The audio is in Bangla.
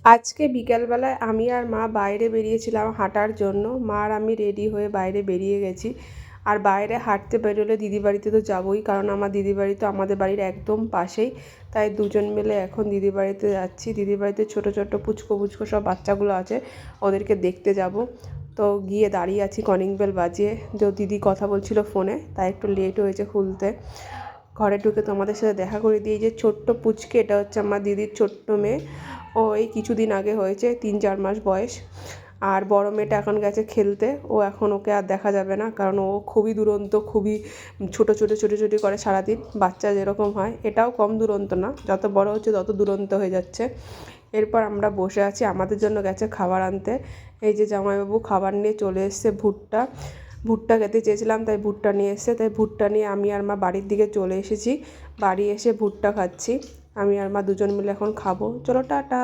আজকে বিকালবেলায় আমি আর মা বাইরে বেরিয়েছিলাম হাঁটার জন্য। মা আর আমি রেডি হয়ে বাইরে বেরিয়ে গেছি। আর বাইরে হাঁটতে বেরোলে দিদির বাড়িতে তো যাবোই, কারণ আমার দিদির বাড়ি তো আমাদের বাড়ির একদম পাশেই। তাই দুজন মিলে এখন দিদির বাড়িতে যাচ্ছি। দিদির বাড়িতে ছোটো ছোটো পুচকো পুচকো সব বাচ্চাগুলো আছে, ওদেরকে দেখতে যাব। তো গিয়ে দাঁড়িয়ে আছি কলিং বেল বাজিয়ে। যে দিদি কথা বলছিল ফোনে, তাই একটু লেট হয়েছে খুলতে। ঘরে ঢুকে তোমাদের সাথে দেখা করে দিই। যে ছোট্ট পুচকে, এটা হচ্ছে আমার দিদির ছোট্ট মেয়ে। ও এই কিছুদিন আগে হয়েছে, 3-4 মাস বয়স। আর বড় মেয়েটা এখন গেছে খেলতে। এখন ওকে আর দেখা যাবে না, কারণ ও খুবই দুরন্ত, খুবই ছোটাছুটি করে সারাদিন, বাচ্চা যেরকম হয়। এটাও কম দুরন্ত না, যত বড় হচ্ছে তত দুরন্ত হয়ে যাচ্ছে। এরপর আমরা বসে আছি, আমাদের জন্য গেছে খাবার আনতে। এই যে জামাইবাবু খাবার নিয়ে চলে এসছে। ভুট্টা খেতে চেয়েছিলাম, তাই ভুট্টা নিয়ে এসছে। তাই ভুট্টা নিয়ে আমি আর মা বাড়ির দিকে চলে এসেছি। বাড়ি এসে ভুট্টা খাচ্ছি। আমি আর মা দুজন মিলে এখন খাবো। চলো টাটা।